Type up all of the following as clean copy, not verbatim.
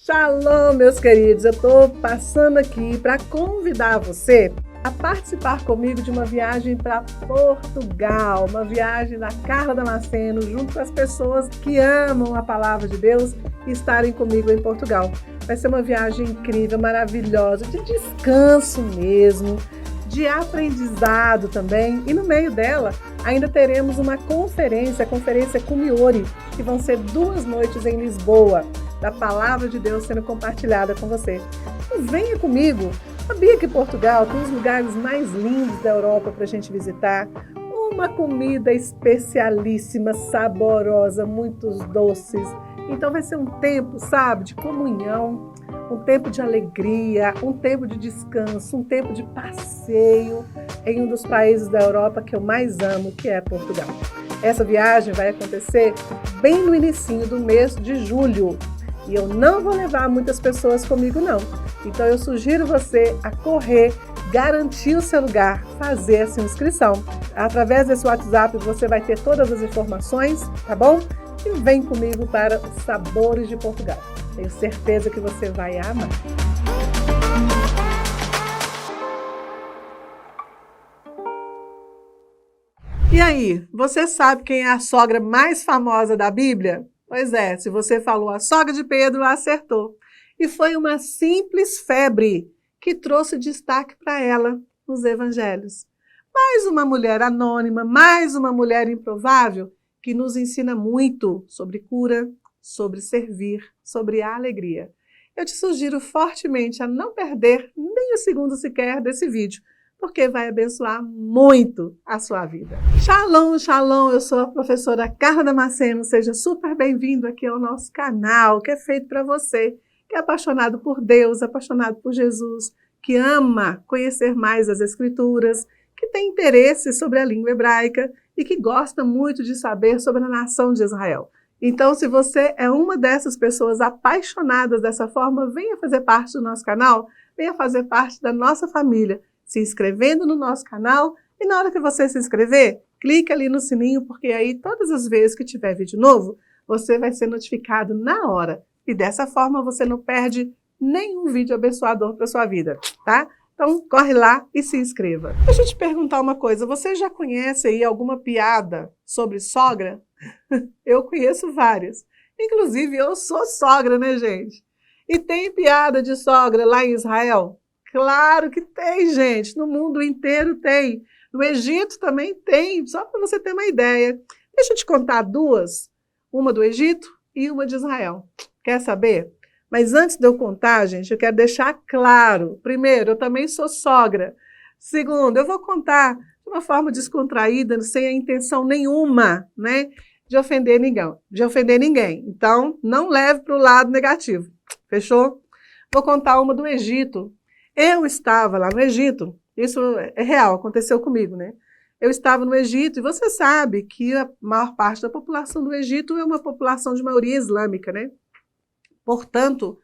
Shalom, meus queridos. Eu estou passando aqui para convidar você a participar comigo de uma viagem para Portugal, uma viagem da Carla Damasceno, junto com as pessoas que amam a palavra de Deus e estarem comigo em Portugal. Vai ser uma viagem incrível, maravilhosa, de descanso mesmo, de aprendizado também. E no meio dela, ainda teremos uma conferência, a Conferência Cumiori, que vão ser 2 noites em Lisboa, da palavra de Deus sendo compartilhada com você. E venha comigo. Sabia que Portugal tem os lugares mais lindos da Europa para a gente visitar? Uma comida especialíssima, saborosa, muitos doces. Então vai ser um tempo, sabe, de comunhão, um tempo de alegria, um tempo de descanso, um tempo de passeio em um dos países da Europa que eu mais amo, que é Portugal. Essa viagem vai acontecer bem no início do mês de julho. E eu não vou levar muitas pessoas comigo, não. Então eu sugiro você a correr, garantir o seu lugar, fazer essa inscrição. Através desse WhatsApp você vai ter todas as informações, tá bom? E vem comigo para os sabores de Portugal. Tenho certeza que você vai amar. E aí, você sabe quem é a sogra mais famosa da Bíblia? Pois é, se você falou a sogra de Pedro, acertou. E foi uma simples febre que trouxe destaque para ela nos evangelhos. Mais uma mulher anônima, mais uma mulher improvável que nos ensina muito sobre cura, sobre servir, sobre a alegria. Eu te sugiro fortemente a não perder nem um segundo sequer desse vídeo, porque vai abençoar muito a sua vida. Shalom, shalom, eu sou a professora Carla Damasceno, seja super bem-vindo aqui ao nosso canal, que é feito para você, que é apaixonado por Deus, apaixonado por Jesus, que ama conhecer mais as Escrituras, que tem interesse sobre a língua hebraica e que gosta muito de saber sobre a nação de Israel. Então, se você é uma dessas pessoas apaixonadas dessa forma, venha fazer parte do nosso canal, venha fazer parte da nossa família, se inscrevendo no nosso canal, e na hora que você se inscrever, clique ali no sininho, porque aí todas as vezes que tiver vídeo novo, você vai ser notificado na hora. E dessa forma você não perde nenhum vídeo abençoador para sua vida, tá? Então corre lá e se inscreva. Deixa eu te perguntar uma coisa, você já conhece aí alguma piada sobre sogra? Eu conheço várias. Inclusive eu sou sogra, né, gente? E tem piada de sogra lá em Israel? Claro que tem, gente. No mundo inteiro tem. No Egito também tem, só para você ter uma ideia. Deixa eu te contar duas. Uma do Egito e uma de Israel. Quer saber? Mas antes de eu contar, gente, eu quero deixar claro. Primeiro, eu também sou sogra. Segundo, eu vou contar de uma forma descontraída, sem a intenção nenhuma, né, de ofender ninguém. Então, não leve para o lado negativo. Fechou? Vou contar uma do Egito. Eu estava lá no Egito, isso é real, aconteceu comigo, né? Eu estava no Egito e você sabe que a maior parte da população do Egito é uma população de maioria islâmica, né? Portanto,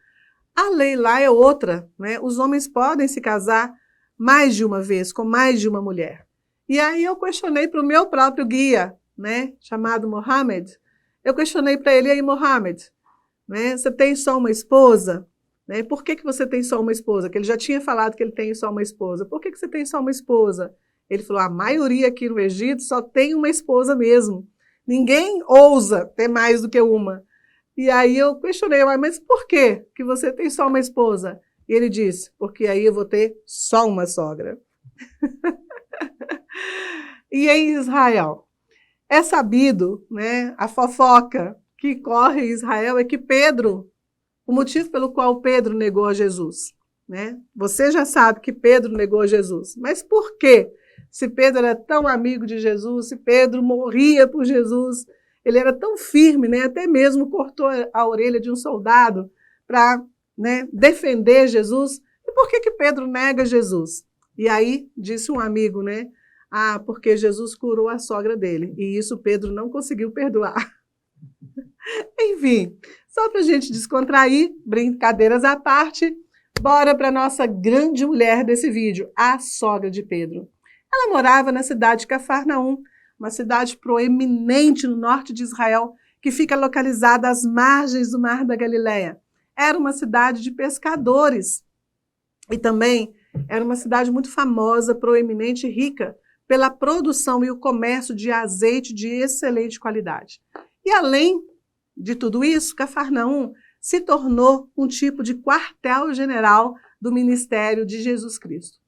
a lei lá é outra, né? Os homens podem se casar mais de uma vez, com mais de uma mulher. E aí eu questionei para o meu próprio guia, né? Chamado Mohammed. Eu questionei para ele, e aí, Mohammed, né? Você tem só uma esposa? Né? Por que você tem só uma esposa? Que ele já tinha falado que ele tem só uma esposa. Por que você tem só uma esposa? Ele falou, a maioria aqui no Egito só tem uma esposa mesmo. Ninguém ousa ter mais do que uma. E aí eu questionei, mas por que você tem só uma esposa? E ele disse, porque aí eu vou ter só uma sogra. E em Israel? É sabido, né, a fofoca que corre em Israel é que o motivo pelo qual Pedro negou a Jesus, né? Você já sabe que Pedro negou a Jesus, mas por quê? Se Pedro era tão amigo de Jesus, se Pedro morria por Jesus, ele era tão firme, né? Até mesmo cortou a orelha de um soldado para, né, defender Jesus. E por que Pedro nega Jesus? E aí disse um amigo, né? Porque Jesus curou a sogra dele, e isso Pedro não conseguiu perdoar. Enfim, só para a gente descontrair, brincadeiras à parte, bora para a nossa grande mulher desse vídeo, a sogra de Pedro. Ela morava na cidade de Cafarnaum, uma cidade proeminente no norte de Israel, que fica localizada às margens do Mar da Galileia. era uma cidade de pescadores. E também era uma cidade muito famosa, proeminente e rica pela produção e o comércio de azeite de excelente qualidade. E além de tudo isso, Cafarnaum se tornou um tipo de quartel-general do ministério de Jesus Cristo.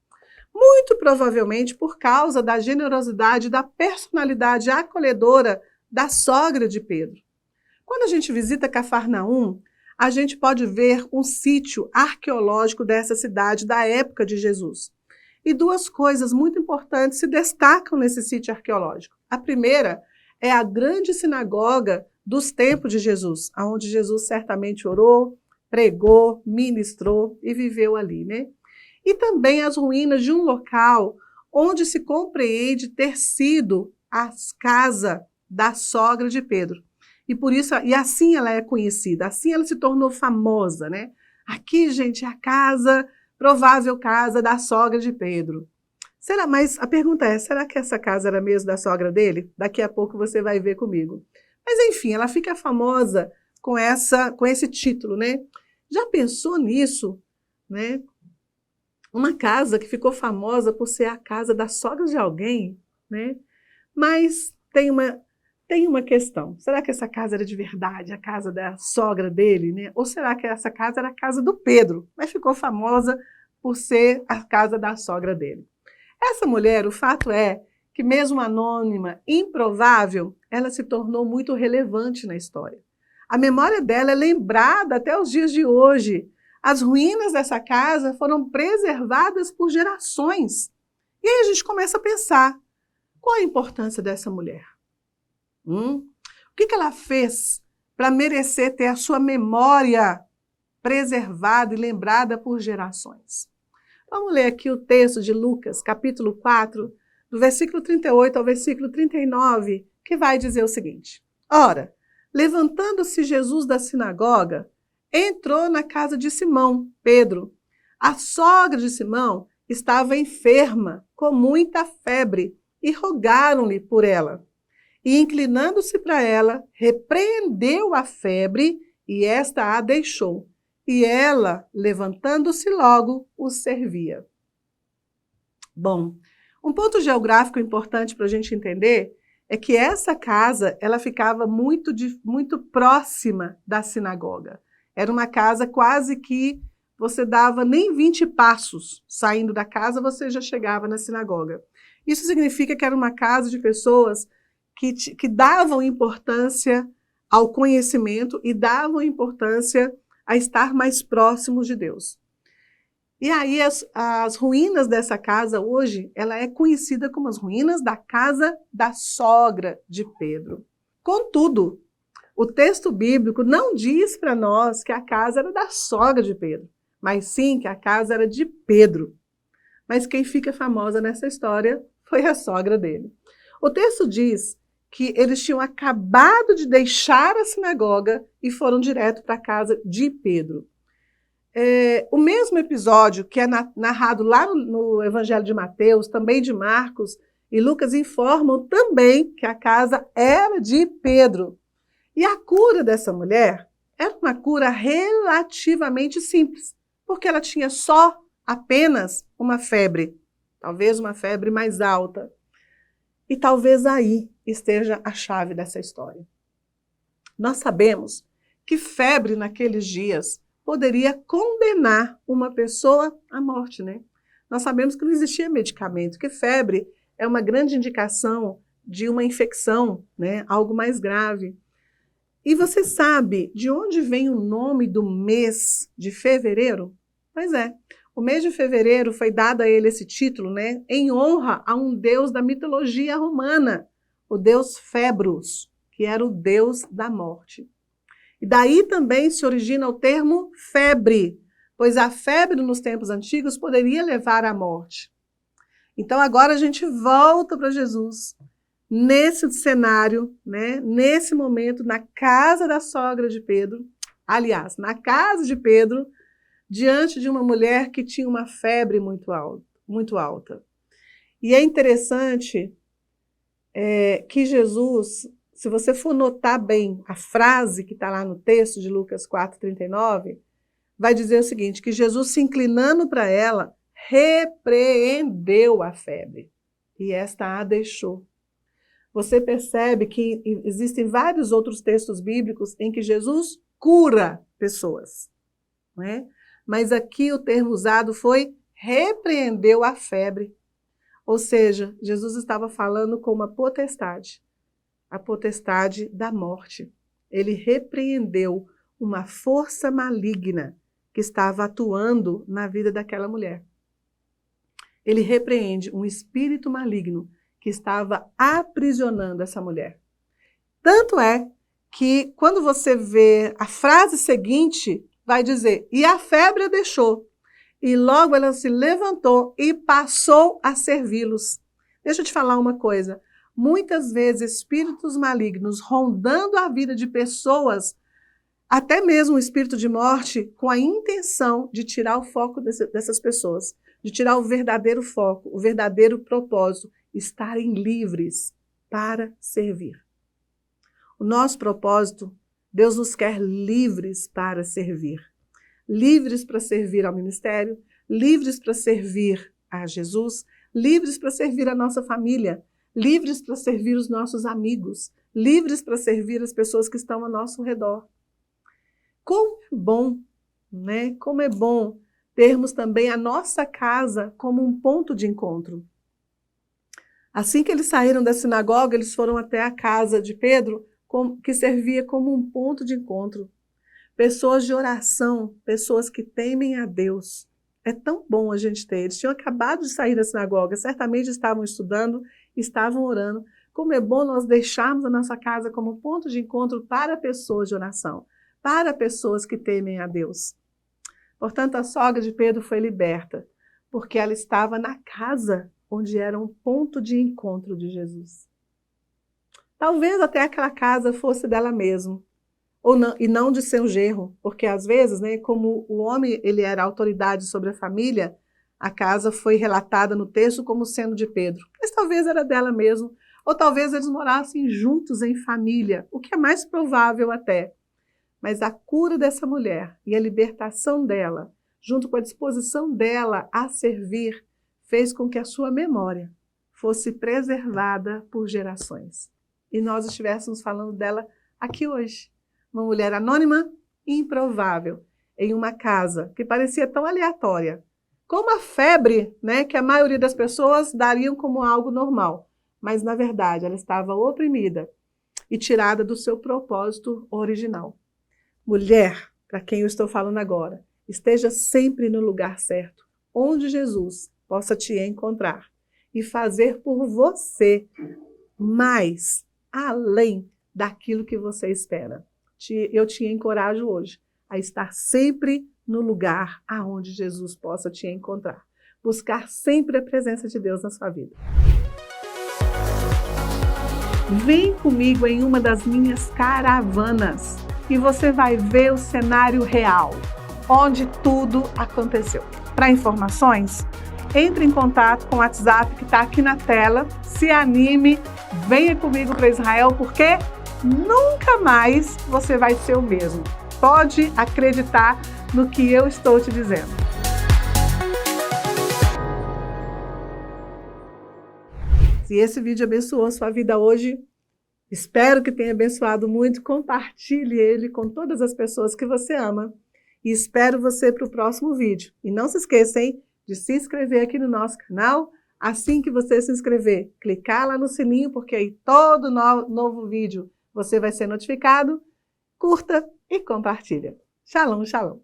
Muito provavelmente por causa da generosidade e da personalidade acolhedora da sogra de Pedro. Quando a gente visita Cafarnaum, a gente pode ver um sítio arqueológico dessa cidade da época de Jesus. E duas coisas muito importantes se destacam nesse sítio arqueológico. A primeira é a grande sinagoga dos tempos de Jesus, onde Jesus certamente orou, pregou, ministrou e viveu ali, né? E também as ruínas de um local onde se compreende ter sido a casa da sogra de Pedro. E por isso, e assim ela é conhecida, assim ela se tornou famosa, né? Aqui, gente, é a casa, provável casa da sogra de Pedro. Mas a pergunta é, será que essa casa era mesmo da sogra dele? Daqui a pouco você vai ver comigo. Mas enfim, ela fica famosa com esse título, né? Já pensou nisso, né? Uma casa que ficou famosa por ser a casa da sogra de alguém, né? Mas tem uma questão. Será que essa casa era de verdade, a casa da sogra dele, né? Ou será que essa casa era a casa do Pedro, mas ficou famosa por ser a casa da sogra dele? Essa mulher, o fato é que mesmo anônima, improvável, ela se tornou muito relevante na história. A memória dela é lembrada até os dias de hoje. As ruínas dessa casa foram preservadas por gerações. E aí a gente começa a pensar, qual a importância dessa mulher? O que ela fez para merecer ter a sua memória preservada e lembrada por gerações? Vamos ler aqui o texto de Lucas, capítulo 4, do versículo 38 ao versículo 39, que vai dizer o seguinte: Ora, levantando-se Jesus da sinagoga, entrou na casa de Simão, Pedro. A sogra de Simão estava enferma, com muita febre, e rogaram-lhe por ela. E, inclinando-se para ela, repreendeu a febre, e esta a deixou. E ela, levantando-se logo, os servia. Bom, um ponto geográfico importante para a gente entender é que essa casa ela ficava muito próxima da sinagoga. Era uma casa quase que você dava nem 20 passos saindo da casa, você já chegava na sinagoga. Isso significa que era uma casa de pessoas que davam importância ao conhecimento e davam importância a estar mais próximos de Deus. E aí as ruínas dessa casa hoje, ela é conhecida como as ruínas da casa da sogra de Pedro. Contudo, o texto bíblico não diz para nós que a casa era da sogra de Pedro, mas sim que a casa era de Pedro. Mas quem fica famosa nessa história foi a sogra dele. O texto diz que eles tinham acabado de deixar a sinagoga e foram direto para a casa de Pedro. O mesmo episódio que é narrado lá no Evangelho de Mateus, também de Marcos e Lucas, informam também que a casa era de Pedro. E a cura dessa mulher era uma cura relativamente simples, porque ela tinha apenas uma febre, talvez uma febre mais alta. E talvez aí esteja a chave dessa história. Nós sabemos que febre naqueles dias poderia condenar uma pessoa à morte, né? Nós sabemos que não existia medicamento, que febre é uma grande indicação de uma infecção, né? Algo mais grave. E você sabe de onde vem o nome do mês de fevereiro? Pois é, o mês de fevereiro foi dado a ele esse título, né? Em honra a um deus da mitologia romana, o deus Febros, que era o deus da morte. E daí também se origina o termo febre, pois a febre nos tempos antigos poderia levar à morte. Então agora a gente volta para Jesus, nesse cenário, né, nesse momento, na casa da sogra de Pedro, aliás, na casa de Pedro, diante de uma mulher que tinha uma febre muito alta. E é interessante que Jesus, se você for notar bem a frase que está lá no texto de Lucas 4,39, vai dizer o seguinte, que Jesus, se inclinando para ela, repreendeu a febre e esta a deixou. Você percebe que existem vários outros textos bíblicos em que Jesus cura pessoas, não é? Mas aqui o termo usado foi repreendeu a febre. Ou seja, Jesus estava falando com uma potestade, a potestade da morte. Ele repreendeu uma força maligna que estava atuando na vida daquela mulher. Ele repreende um espírito maligno que estava aprisionando essa mulher. Tanto é que quando você vê a frase seguinte, vai dizer, e a febre a deixou, e logo ela se levantou e passou a servi-los. Deixa eu te falar uma coisa, muitas vezes espíritos malignos rondando a vida de pessoas, até mesmo o espírito de morte, com a intenção de tirar o foco dessas pessoas, de tirar o verdadeiro foco, o verdadeiro propósito, estarem livres para servir. O nosso propósito, Deus nos quer livres para servir. Livres para servir ao ministério, livres para servir a Jesus, livres para servir a nossa família, livres para servir os nossos amigos, livres para servir as pessoas que estão ao nosso redor. Como é bom, né? Como é bom termos também a nossa casa como um ponto de encontro. Assim que eles saíram da sinagoga, eles foram até a casa de Pedro, que servia como um ponto de encontro. Pessoas de oração, pessoas que temem a Deus. É tão bom a gente ter. Eles tinham acabado de sair da sinagoga, certamente estavam estudando, estavam orando. Como é bom nós deixarmos a nossa casa como ponto de encontro para pessoas de oração, para pessoas que temem a Deus. Portanto, a sogra de Pedro foi liberta, porque ela estava na casa onde era um ponto de encontro de Jesus. Talvez até aquela casa fosse dela mesma, ou não, e não de seu genro, porque às vezes, né, como o homem ele era autoridade sobre a família, a casa foi relatada no texto como sendo de Pedro, mas talvez era dela mesmo, ou talvez eles morassem juntos em família, o que é mais provável até. Mas a cura dessa mulher e a libertação dela, junto com a disposição dela a servir, fez com que a sua memória fosse preservada por gerações. E nós estivéssemos falando dela aqui hoje. Uma mulher anônima e improvável, em uma casa que parecia tão aleatória, com uma febre, né, que a maioria das pessoas dariam como algo normal. Mas, na verdade, ela estava oprimida e tirada do seu propósito original. Mulher, para quem eu estou falando agora, esteja sempre no lugar certo, onde Jesus possa te encontrar e fazer por você mais, além daquilo que você espera. Eu te encorajo hoje a estar sempre no lugar aonde Jesus possa te encontrar. Buscar sempre a presença de Deus na sua vida. Vem comigo em uma das minhas caravanas e você vai ver o cenário real, onde tudo aconteceu. Para informações, entre em contato com o WhatsApp que está aqui na tela, se anime, venha comigo para Israel, porque nunca mais você vai ser o mesmo. Pode acreditar no que eu estou te dizendo. Se esse vídeo abençoou sua vida hoje, espero que tenha abençoado muito. Compartilhe ele com todas as pessoas que você ama. E espero você para o próximo vídeo. E não se esqueça, hein, de se inscrever aqui no nosso canal. Assim que você se inscrever, clicar lá no sininho, porque aí todo novo vídeo você vai ser notificado. Curta e compartilha. Shalom, shalom.